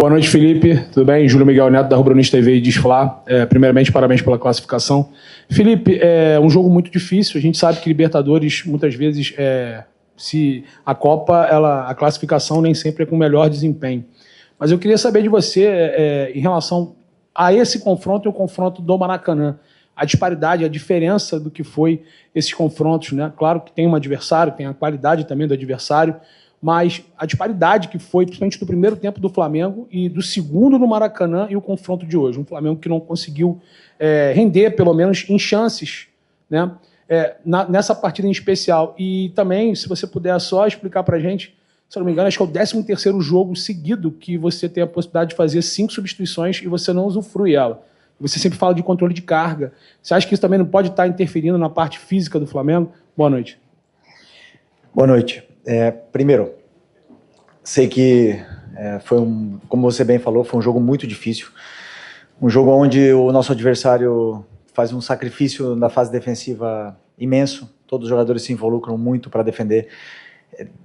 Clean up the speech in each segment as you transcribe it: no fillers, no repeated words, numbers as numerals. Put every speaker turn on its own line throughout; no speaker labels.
Boa noite, Felipe. Tudo bem? Júlio Miguel Neto, da Rubro News TV e Disfla. Primeiramente, parabéns pela classificação. Felipe, é um jogo muito difícil. A gente sabe que Libertadores, muitas vezes, se a Copa, a classificação nem sempre é com o melhor desempenho. Mas eu queria saber de você, em relação a esse confronto e o confronto do Maracanã. A disparidade, a diferença do que foi esses confrontos, né? Claro que tem um adversário, tem a qualidade também do adversário, mas a disparidade que foi, principalmente do primeiro tempo do Flamengo e do segundo no Maracanã e o confronto de hoje. Um Flamengo que não conseguiu render, pelo menos em chances, né? Nessa partida em especial. E também, se você puder só explicar para a gente, se eu não me engano, acho que é o 13º jogo seguido que você tem a possibilidade de fazer 5 substituições e você não usufrui ela. Você sempre fala de controle de carga. Você acha que isso também não pode estar interferindo na parte física do Flamengo? Boa noite.
Boa noite. Primeiro, sei que como você bem falou, foi um jogo muito difícil. Um jogo onde o nosso adversário faz um sacrifício na fase defensiva imenso. Todos os jogadores se involucram muito para defender.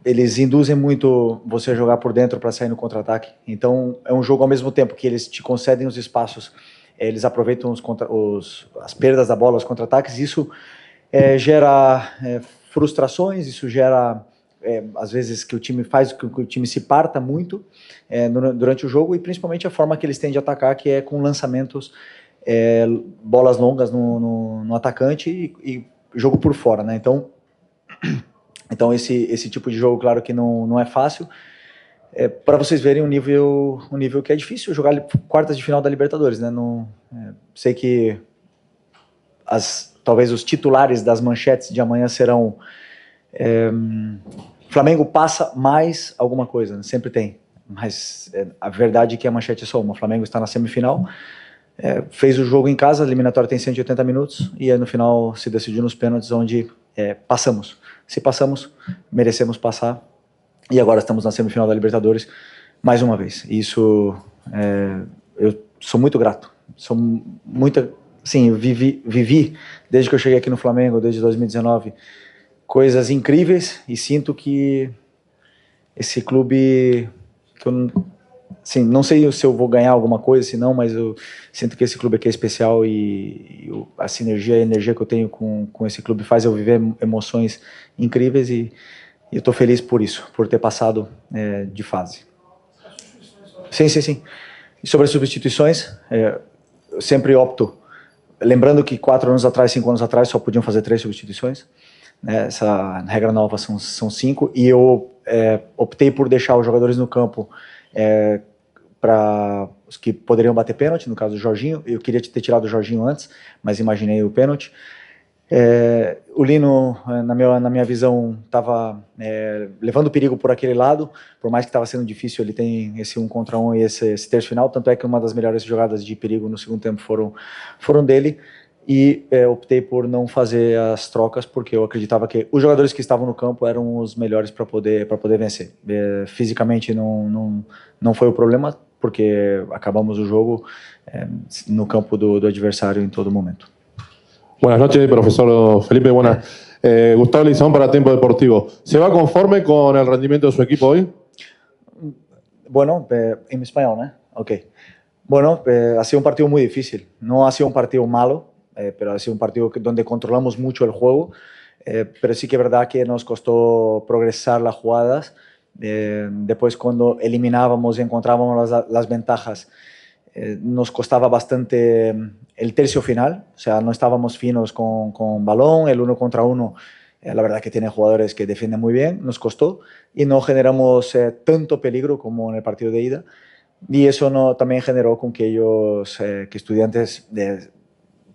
Eles induzem muito você a jogar por dentro para sair no contra-ataque. Então, é um jogo ao mesmo tempo que eles te concedem os espaços, eles aproveitam as perdas da bola, os contra-ataques. Isso gera frustrações, isso gera... às vezes que o time faz com que o time se parta muito durante o jogo, e principalmente a forma que eles têm de atacar, que é com lançamentos, bolas longas no atacante e jogo por fora, né? Então esse tipo de jogo, claro que não é fácil. Para vocês verem um nível que é difícil jogar quartas de final da Libertadores, né? Sei que talvez os titulares das manchetes de amanhã serão Flamengo passa mais alguma coisa, né? Sempre tem, mas a verdade é que a manchete é só uma. O Flamengo está na semifinal, fez o jogo em casa, a eliminatória tem 180 minutos, e aí no final se decidiu nos pênaltis, onde passamos. Se passamos, merecemos passar, e agora estamos na semifinal da Libertadores mais uma vez. Isso, eu sou muito grato, sim, eu vivi desde que eu cheguei aqui no Flamengo, desde 2019, coisas incríveis, e sinto que esse clube, que eu não sei se eu vou ganhar alguma coisa, se não, mas eu sinto que esse clube aqui é especial, e a sinergia, a energia que eu tenho com esse clube faz eu viver emoções incríveis, e eu estou feliz por isso, por ter passado de fase. Sim. E sobre as substituições, eu sempre opto, lembrando que 4 anos atrás, 5 anos atrás, só podiam fazer 3 substituições. Essa regra nova são 5, e eu optei por deixar os jogadores no campo para os que poderiam bater pênalti, no caso do Jorginho. Eu queria ter tirado o Jorginho antes, mas imaginei o pênalti. O Lino, na minha visão, estava levando perigo por aquele lado, por mais que estava sendo difícil. Ele tem esse 1 contra 1 e esse terço final, tanto é que uma das melhores jogadas de perigo no segundo tempo foram dele. E optei por não fazer as trocas, porque eu acreditava que os jogadores que estavam no campo eram os melhores para poder vencer. Fisicamente não foi o problema, porque acabamos o jogo no campo do adversário em todo momento.
Buenas noches, profesor Felipe. Gustavo Leizão para Tempo Deportivo. ¿Se va conforme con el rendimiento de su equipo hoy?
Bueno, en español, ¿no? Ok. Bueno, ha sido un partido muy difícil. No ha sido un partido malo, pero ha sido un partido donde controlamos mucho el juego, pero sí que es verdad que nos costó progresar las jugadas. Después, cuando eliminábamos y encontrábamos las ventajas, nos costaba bastante el tercio final, o sea, no estábamos finos con balón, el 1 contra 1, la verdad que tiene jugadores que defienden muy bien, nos costó, y no generamos tanto peligro como en el partido de ida, y eso también generó con que ellos, que Estudiantes,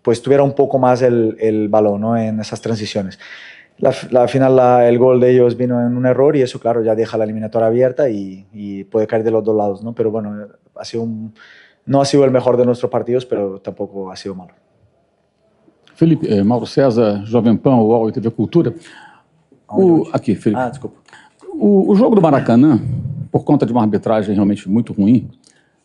pues tuviera un poco más el balón, ¿no? En esas transiciones. Al final el gol de ellos vino en un error, y eso, claro, ya deja la eliminatoria abierta y puede caer de los dos lados, ¿no? Pero bueno, no ha sido el mejor de nuestros partidos, pero tampoco ha sido malo.
Felipe, Mauro César, Jovem Pan, UOL e TV Cultura. Aqui, Felipe.
Desculpa.
O jogo do Maracanã, por conta de uma arbitragem realmente muito ruim,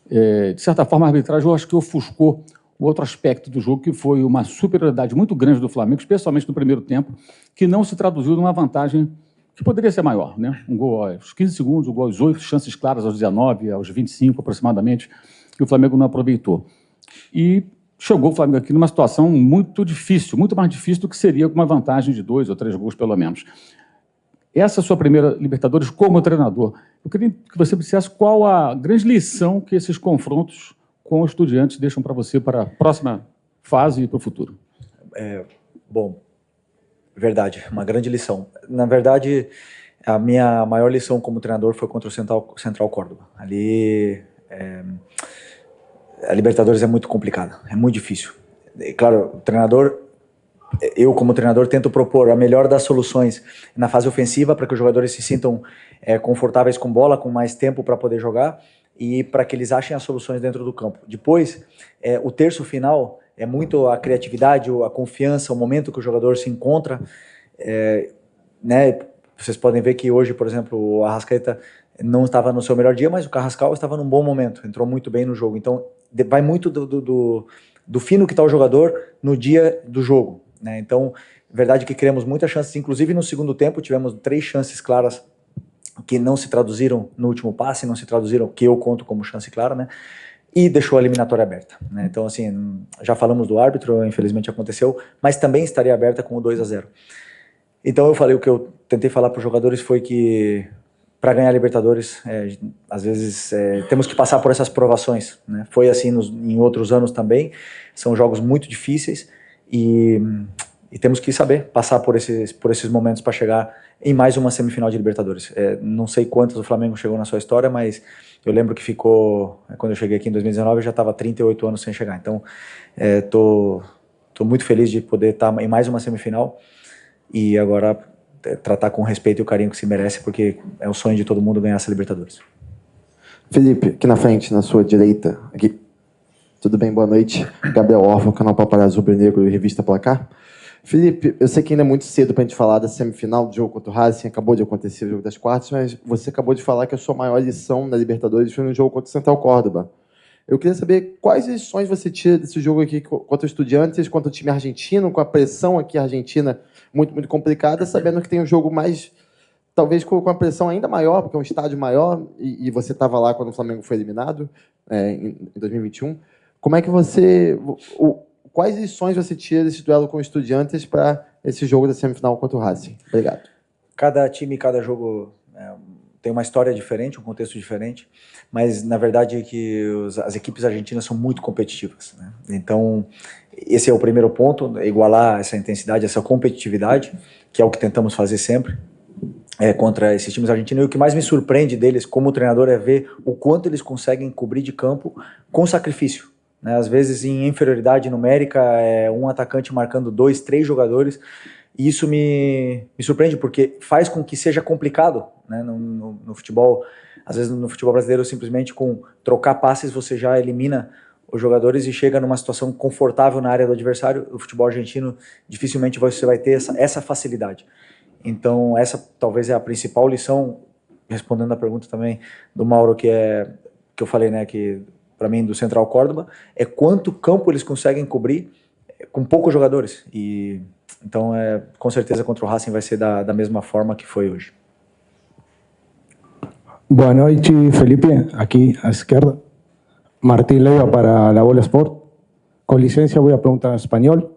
de certa forma a arbitragem eu acho que ofuscou o outro aspecto do jogo, que foi uma superioridade muito grande do Flamengo, especialmente no primeiro tempo, que não se traduziu numa vantagem que poderia ser maior, né? Um gol aos 15 segundos, um gol aos 8, chances claras aos 19, aos 25 aproximadamente, que o Flamengo não aproveitou. E chegou o Flamengo aqui numa situação muito difícil, muito mais difícil do que seria com uma vantagem de 2 ou 3 gols, pelo menos. Essa é a sua primeira Libertadores como treinador. Eu queria que você dissesse qual a grande lição que esses confrontos com os Estudiantes deixam para você para a próxima fase e para o futuro.
Bom, verdade, uma grande lição. Na verdade, a minha maior lição como treinador foi contra o Central Córdoba. Ali, a Libertadores é muito complicada, é muito difícil. E, claro, o treinador, eu como treinador tento propor a melhor das soluções na fase ofensiva para que os jogadores se sintam confortáveis com bola, com mais tempo para poder jogar e para que eles achem as soluções dentro do campo. Depois, o terço final é muito a criatividade, a confiança, o momento que o jogador se encontra. Né? Vocês podem ver que hoje, por exemplo, o Arrascaeta não estava no seu melhor dia, mas o Carrascal estava num bom momento, entrou muito bem no jogo. Então, vai muito do fino que está o jogador no dia do jogo. Né? Então, verdade que criamos muitas chances, inclusive no segundo tempo tivemos 3 chances claras que não se traduziram no último passe, não se traduziram, que eu conto como chance clara, né? E deixou a eliminatória aberta. Né? Então, assim, já falamos do árbitro, infelizmente aconteceu, mas também estaria aberta com o 2-0. Então eu falei, o que eu tentei falar para os jogadores foi que para ganhar a Libertadores, às vezes temos que passar por essas provações. Né? Foi assim em outros anos também, são jogos muito difíceis e temos que saber passar por esses momentos para chegar em mais uma semifinal de Libertadores. Não sei quantas o Flamengo chegou na sua história, mas eu lembro que ficou, quando eu cheguei aqui em 2019, eu já estava 38 anos sem chegar. Então, tô muito feliz de poder estar em mais uma semifinal e agora tratar com o respeito e o carinho que se merece, porque é o sonho de todo mundo ganhar essa Libertadores.
Felipe, aqui na frente, na sua direita, aqui. Tudo bem? Boa noite. Gabriel Orfa, canal Paparazzo Rubro Negro e Revista Placar. Felipe, eu sei que ainda é muito cedo para a gente falar da semifinal do jogo contra o Racing, acabou de acontecer o jogo das quartas, mas você acabou de falar que a sua maior lição na Libertadores foi no jogo contra o Central Córdoba. Eu queria saber quais lições você tira desse jogo aqui contra o Estudiantes, contra o time argentino, com a pressão aqui argentina muito, muito complicada, sabendo que tem um jogo mais, talvez com uma pressão ainda maior, porque é um estádio maior, e você estava lá quando o Flamengo foi eliminado, em 2021. Como é que você... Quais lições você tira desse duelo com o Estudiantes para esse jogo da semifinal contra o Racing? Obrigado.
Cada time, cada jogo tem uma história diferente, um contexto diferente, mas na verdade é que as equipes argentinas são muito competitivas. Né? Então, esse é o primeiro ponto, igualar essa intensidade, essa competitividade, que é o que tentamos fazer sempre contra esses times argentinos. E o que mais me surpreende deles como treinador é ver o quanto eles conseguem cobrir de campo com sacrifício. Né? Às vezes em inferioridade numérica, um atacante marcando 2, 3 jogadores, e isso me surpreende porque faz com que seja complicado, né? No futebol. Às vezes no futebol brasileiro simplesmente com trocar passes você já elimina os jogadores e chega numa situação confortável na área do adversário. O futebol argentino dificilmente você vai ter essa facilidade. Então essa talvez é a principal lição, respondendo a pergunta também do Mauro, que eu falei, né, que para mim do Central Córdoba, é quanto campo eles conseguem cobrir com poucos jogadores. E então com certeza contra o Racing vai ser da mesma forma que foi hoje.
Boa noite, Felipe. Aquí a izquierda. Martín Leiva para La Bola Sport. Con licencia voy a preguntar en español.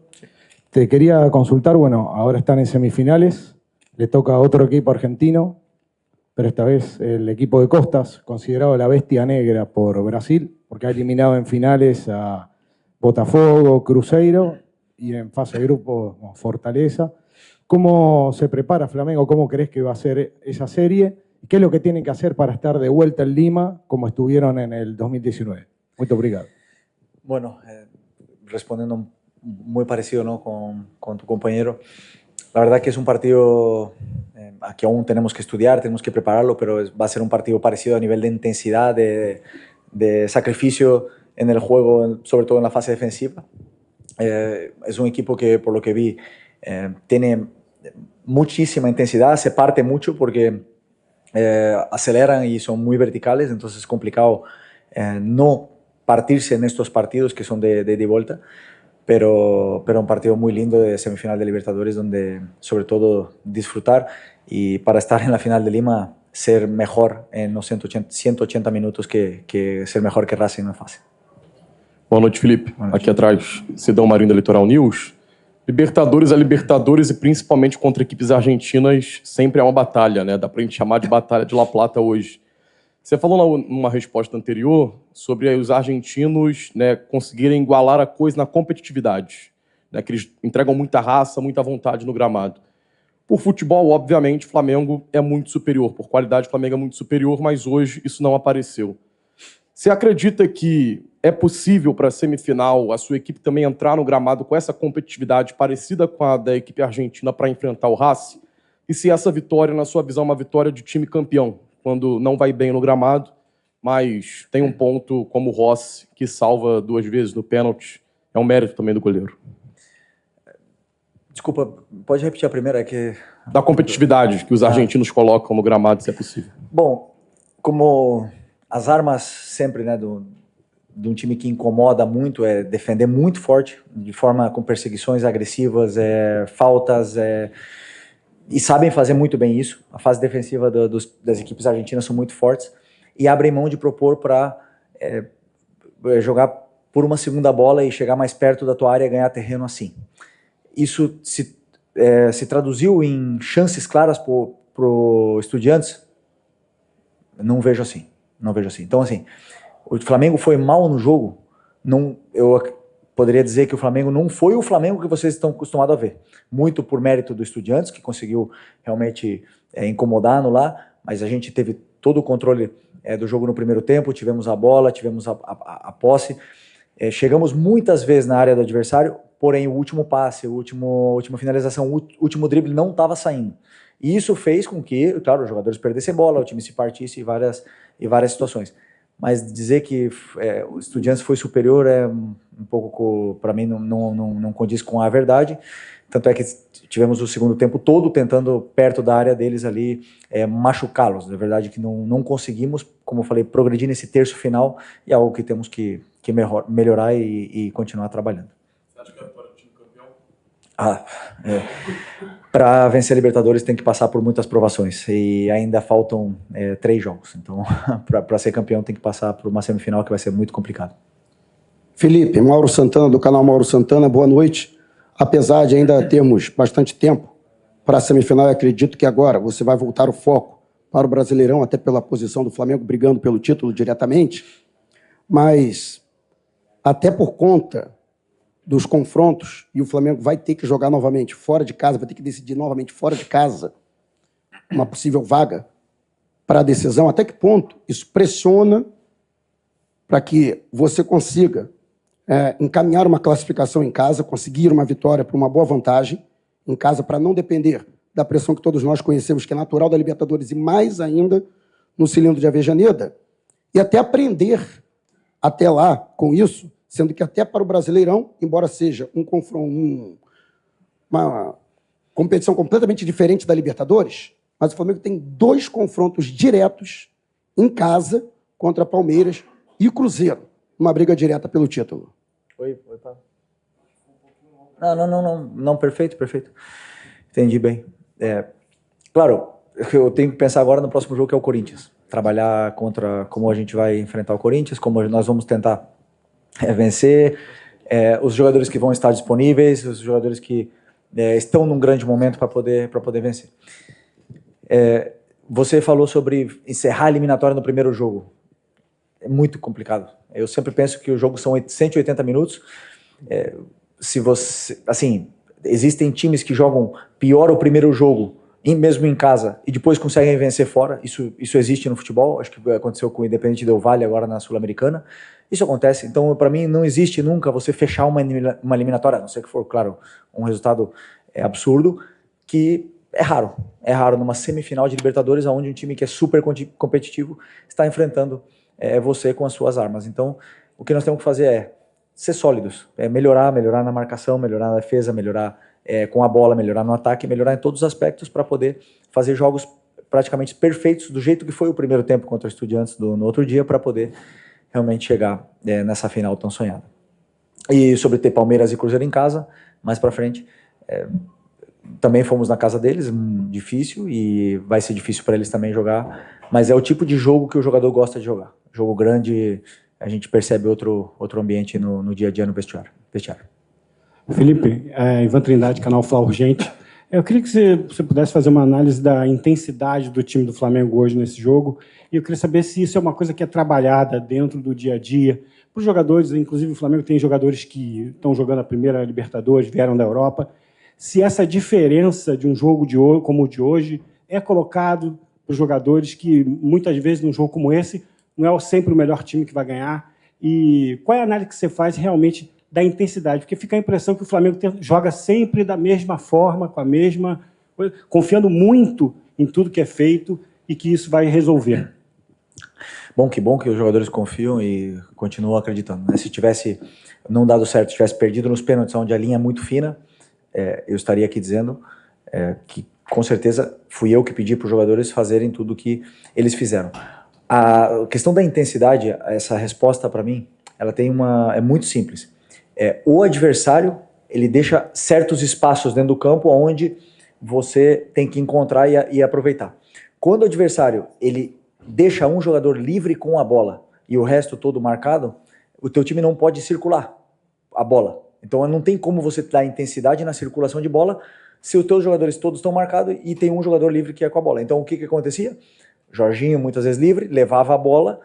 Te quería consultar, bueno, ahora están en semifinales, le toca a otro equipo argentino, pero esta vez el equipo de Costas, considerado la bestia negra por Brasil, porque ha eliminado en finales a Botafogo, Cruzeiro y en fase de grupo Fortaleza. ¿Cómo se prepara Flamengo? ¿Cómo crees que va a ser esa serie? ¿Qué es lo que tienen que hacer para estar de vuelta en Lima como estuvieron en el 2019? Muito obrigado.
Bueno, respondiendo muy parecido, ¿no? con tu compañero, la verdad que es un partido que aún tenemos que estudiar, tenemos que prepararlo, pero va a ser un partido parecido a nivel de intensidad, de sacrificio en el juego, sobre todo en la fase defensiva. Es un equipo que, por lo que vi, tiene muchísima intensidad, se parte mucho porque aceleran y son muy verticales, entonces es complicado no partirse en estos partidos que son de vuelta. pero un partido muy lindo de semifinal de Libertadores donde sobre todo disfrutar y para estar en la final de Lima ser mejor en los 180 minutos que ser mejor que Racing no es fácil.
Boa noite, Felipe. Aqui atrás, Cidão Marinho da Litoral News. Libertadores a Libertadores e principalmente contra equipes argentinas sempre é uma batalha, né? Dá pra gente chamar de batalha de La Plata hoje. Você falou numa resposta anterior sobre os argentinos, né, conseguirem igualar a coisa na competitividade, né, que eles entregam muita raça, muita vontade no gramado. Por futebol, obviamente, o Flamengo é muito superior. Por qualidade, o Flamengo é muito superior, mas hoje isso não apareceu. Você acredita que é possível para a semifinal a sua equipe também entrar no gramado com essa competitividade parecida com a da equipe argentina para enfrentar o Racing? E se essa vitória, na sua visão, é uma vitória de time campeão, quando não vai bem no gramado, mas tem um ponto como o Rossi, que salva 2 vezes no pênalti, é um mérito também do goleiro.
Desculpa, pode repetir a primeira?
Da competitividade que os argentinos colocam no gramado, se é possível.
Bom, como as armas sempre, né, de um time que incomoda muito é defender muito forte, de forma com perseguições agressivas, faltas, e sabem fazer muito bem isso. A fase defensiva das equipes argentinas são muito fortes e abrem mão de propor para jogar por uma segunda bola e chegar mais perto da tua área e ganhar terreno assim. Isso se traduziu em chances claras pro Estudiantes? Não vejo assim. Então, assim, o Flamengo foi mal no jogo. Eu poderia dizer que o Flamengo não foi o Flamengo que vocês estão acostumados a ver. Muito por mérito do Estudiantes, que conseguiu realmente incomodar, anular, mas a gente teve todo o controle do jogo no primeiro tempo, tivemos a bola, tivemos a posse. Chegamos muitas vezes na área do adversário, porém o último passe, a última finalização, o último drible não estava saindo. E isso fez com que, claro, os jogadores perdessem bola, o time se partisse em várias situações. Mas dizer que o Estudiantes foi superior é um pouco, para mim, não condiz com a verdade. Tanto é que tivemos o segundo tempo todo tentando, perto da área deles ali, machucá-los. Na verdade que não conseguimos, como eu falei, progredir nesse terço final, e é algo que temos que melhorar e continuar trabalhando. Você acha que é a vitória do time campeão? Para vencer a Libertadores tem que passar por muitas provações, e ainda faltam 3 jogos. Então, para ser campeão tem que passar por uma semifinal que vai ser muito complicado.
Felipe, Mauro Santana, do canal Mauro Santana, boa noite. Apesar de ainda termos bastante tempo para a semifinal, eu acredito que agora você vai voltar o foco para o Brasileirão, até pela posição do Flamengo brigando pelo título diretamente, mas até por conta dos confrontos, e o Flamengo vai ter que jogar novamente fora de casa, vai ter que decidir novamente fora de casa uma possível vaga para a decisão. Até que ponto isso pressiona para que você consiga encaminhar uma classificação em casa, conseguir uma vitória para uma boa vantagem em casa, para não depender da pressão que todos nós conhecemos, que é natural da Libertadores, e mais ainda no cilindro de Avejaneda, e até aprender até lá com isso, sendo que até para o Brasileirão, embora seja um confronto, uma competição completamente diferente da Libertadores, mas o Flamengo tem 2 confrontos diretos em casa contra Palmeiras e Cruzeiro, uma briga direta pelo título.
Oi, Paulo. Não, perfeito. Entendi bem. Claro, eu tenho que pensar agora no próximo jogo, que é o Corinthians. Trabalhar contra como a gente vai enfrentar o Corinthians, como nós vamos tentar vencer, os jogadores que vão estar disponíveis, os jogadores que estão num grande momento para poder vencer. Você falou sobre encerrar a eliminatória no primeiro jogo. É muito complicado. Eu sempre penso que o jogo são 180 minutos. Se você, assim, existem times que jogam pior o primeiro jogo, mesmo em casa, e depois conseguem vencer fora. Isso existe no futebol. Acho que aconteceu com o Independente Del Valle agora na Sul-Americana. Isso acontece. Então, para mim, não existe nunca você fechar uma eliminatória, a não ser que for, claro, um resultado absurdo, que é raro. É raro numa semifinal de Libertadores, onde um time que é super competitivo está enfrentando você com as suas armas. Então, o que nós temos que fazer é ser sólidos, melhorar na marcação, melhorar na defesa, melhorar com a bola, melhorar no ataque, melhorar em todos os aspectos para poder fazer jogos praticamente perfeitos, do jeito que foi o primeiro tempo contra o Estudiantes no outro dia, para poder realmente chegar nessa final tão sonhada. E sobre ter Palmeiras e Cruzeiro em casa, mais para frente, também fomos na casa deles, difícil, e vai ser difícil para eles também jogar, mas é o tipo de jogo que o jogador gosta de jogar. Jogo grande, a gente percebe outro ambiente no dia a dia no vestiário.
Felipe, Ivan Trindade, canal Fla Urgente. Eu queria que você pudesse fazer uma análise da intensidade do time do Flamengo hoje nesse jogo, e eu queria saber se isso é uma coisa que é trabalhada dentro do dia a dia, para os jogadores, inclusive o Flamengo tem jogadores que estão jogando a primeira Libertadores, vieram da Europa, se essa diferença de um jogo como o de hoje é colocado para os jogadores que, muitas vezes, num jogo como esse, não é sempre o melhor time que vai ganhar, e qual é a análise que você faz realmente da intensidade? Porque fica a impressão que o Flamengo joga sempre da mesma forma, com a mesma coisa, confiando muito em tudo que é feito e que isso vai resolver.
Bom que os jogadores confiam e continuam acreditando, né? Se tivesse não dado certo, tivesse perdido nos pênaltis, onde a linha é muito fina, eu estaria aqui dizendo que, com certeza, fui eu que pedi para os jogadores fazerem tudo o que eles fizeram. A questão da intensidade, essa resposta para mim, ela é muito simples. O adversário, ele deixa certos espaços dentro do campo onde você tem que encontrar e aproveitar. Quando o adversário, ele deixa um jogador livre com a bola e o resto todo marcado, o teu time não pode circular a bola. Então não tem como você dar intensidade na circulação de bola se os teus jogadores todos estão marcados e tem um jogador livre que é com a bola. Então o que acontecia? Jorginho, muitas vezes livre, levava a bola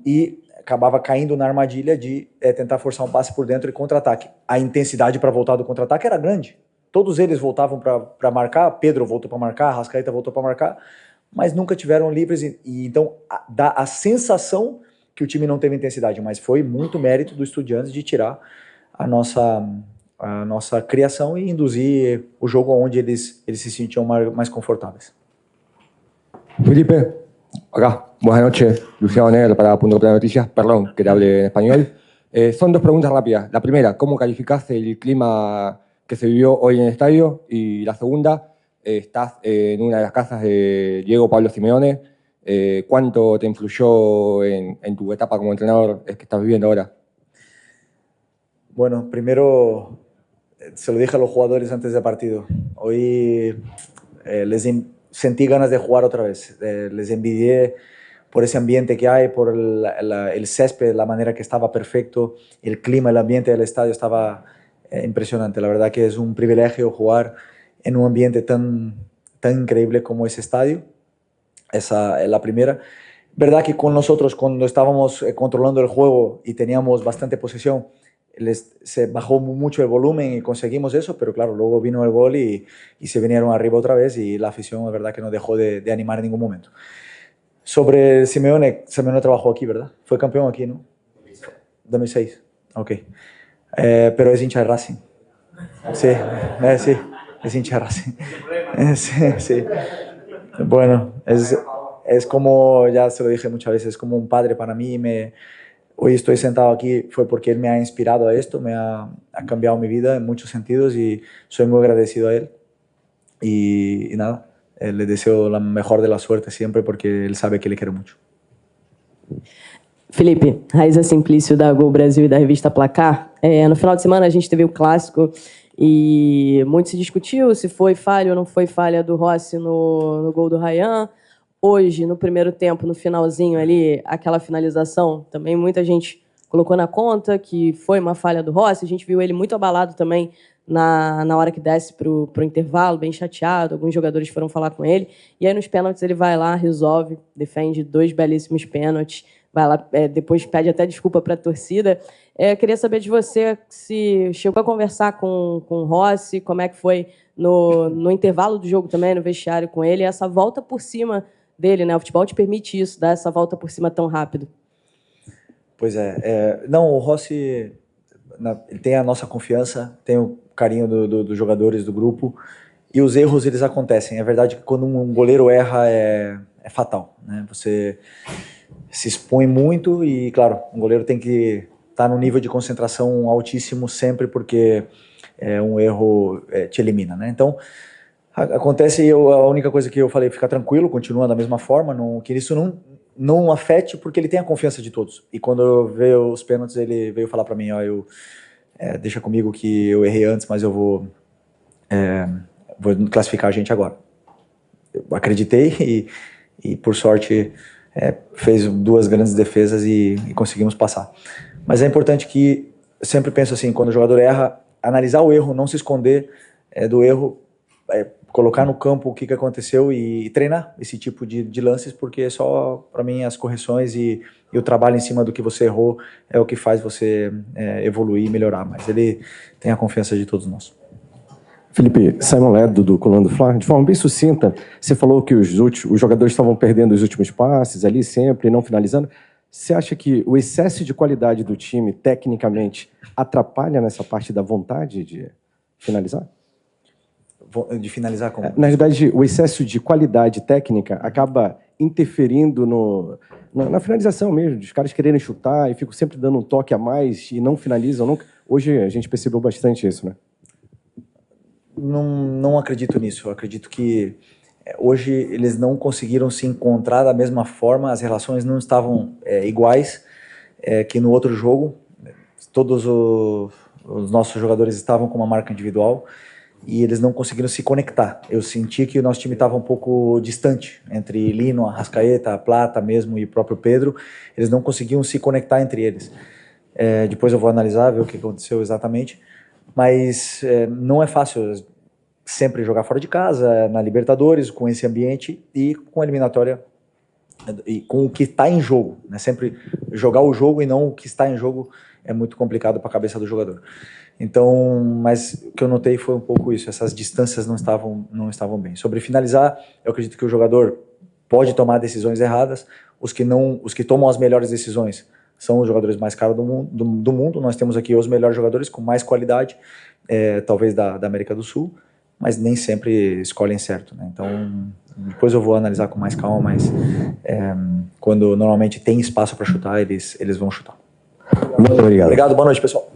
e acabava caindo na armadilha de tentar forçar um passe por dentro e contra-ataque. A intensidade para voltar do contra-ataque era grande. Todos eles voltavam para marcar, Pedro voltou para marcar, Arrascaeta voltou para marcar, mas nunca tiveram livres, e então dá a sensação que o time não teve intensidade, mas foi muito mérito do Estudiantes de tirar a nossa criação e induzir o jogo onde eles se sentiam mais confortáveis.
Felipe, acá, buenas noches, Luciano Negro para Punto de Noticias, perdón que te hable en español. Son dos preguntas rápidas. La primera, ¿cómo calificás el clima que se vivió hoy en el estadio? Y la segunda, estás en una de las casas de Diego Pablo Simeone. ¿Cuánto te influyó en tu etapa como entrenador que estás viviendo ahora?
Bueno, primero se lo dije a los jugadores antes del partido. Hoy sentí ganas de jugar otra vez. Les envidié por ese ambiente que hay, por el césped, la manera que estaba perfecto, el clima, el ambiente del estadio estaba impresionante. La verdad que es un privilegio jugar en un ambiente tan increíble como ese estadio. Esa es la primera. Verdad que con nosotros, cuando estábamos controlando el juego y teníamos bastante posesión, se bajó mucho el volumen y conseguimos eso, pero claro, luego vino el gol y se vinieron arriba otra vez y la afición, es verdad que no dejó de animar en ningún momento. Sobre Simeone trabajó aquí, ¿verdad? Fue campeón aquí, ¿no? 2006. Ok. Pero es hincha de Racing. Sí, sí, es hincha de Racing. Sí. Bueno, es como, ya se lo dije muchas veces, es como un padre para mí. Hoy estoy sentado aquí fue porque él me ha inspirado a esto, ha cambiado mi vida en muchos sentidos y soy muy agradecido a él. Y nada, le deseo la mejor de la suerte siempre porque él sabe que le quiero mucho.
Felipe, Raíza Simplício da Gol Brasil e da revista Placar. No final de semana a gente teve o clássico e muito se discutiu se foi falha ou não foi falha do Rossi no gol do Ryan. Hoje, no primeiro tempo, no finalzinho ali, aquela finalização, também muita gente colocou na conta que foi uma falha do Rossi. A gente viu ele muito abalado também na hora que desce para o intervalo, bem chateado. Alguns jogadores foram falar com ele. E aí, nos pênaltis, ele vai lá, resolve, defende 2 belíssimos pênaltis. Vai lá, depois pede até desculpa para a torcida. Queria saber de você se chegou a conversar com o Rossi, como é que foi no intervalo do jogo também, no vestiário com ele, essa volta por cima dele, né? O futebol te permite isso, dar essa volta por cima tão rápido.
Pois não, o Rossi ele tem a nossa confiança, tem o carinho dos jogadores do grupo e os erros eles acontecem. É verdade que quando um goleiro erra é fatal, né? Você se expõe muito e, claro, um goleiro tem que estar no nível de concentração altíssimo sempre porque um erro te elimina, né? Então acontece, a única coisa que eu falei, ficar tranquilo, continua da mesma forma, que isso não afete, porque ele tem a confiança de todos. E quando veio os pênaltis, ele veio falar para mim, eu deixa comigo que eu errei antes, mas eu vou classificar a gente agora. Eu acreditei e por sorte, fez 2 grandes defesas e conseguimos passar. Mas é importante que, eu sempre penso assim, quando o jogador erra, analisar o erro, não se esconder do erro, colocar no campo o que aconteceu e treinar esse tipo de lances, porque só, para mim, as correções e o trabalho em cima do que você errou é o que faz você evoluir e melhorar. Mas ele tem a confiança de todos nós.
Felipe, Simon Ledo, do Coluna do Fla, de forma bem sucinta, você falou que os jogadores estavam perdendo os últimos passes ali sempre, não finalizando. Você acha que o excesso de qualidade do time, tecnicamente, atrapalha nessa parte da vontade de finalizar?
De finalizar como?
Na verdade, o excesso de qualidade técnica acaba interferindo na finalização mesmo, dos caras quererem chutar e ficam sempre dando um toque a mais e não finalizam nunca. Hoje a gente percebeu bastante isso, né?
Não acredito nisso. Eu acredito que hoje eles não conseguiram se encontrar da mesma forma, as relações não estavam iguais que no outro jogo. Todos os nossos jogadores estavam com uma marca individual e eles não conseguiram se conectar. Eu senti que o nosso time estava um pouco distante, entre Lino, Arrascaeta, Plata mesmo e o próprio Pedro. Eles não conseguiam se conectar entre eles. Depois eu vou analisar, ver o que aconteceu exatamente. Mas não é fácil sempre jogar fora de casa, na Libertadores, com esse ambiente e com a eliminatória, e com o que está em jogo, né? Sempre jogar o jogo e não o que está em jogo é muito complicado para a cabeça do jogador. Então, mas o que eu notei foi um pouco isso, essas distâncias não estavam bem. Sobre finalizar, eu acredito que o jogador pode tomar decisões erradas, os que tomam as melhores decisões são os jogadores mais caros do mundo. Nós temos aqui os melhores jogadores com mais qualidade, talvez da América do Sul, mas nem sempre escolhem certo, né? Então, depois eu vou analisar com mais calma, mas quando normalmente tem espaço para chutar, eles vão chutar.
Muito obrigado.
Obrigado, boa noite, pessoal.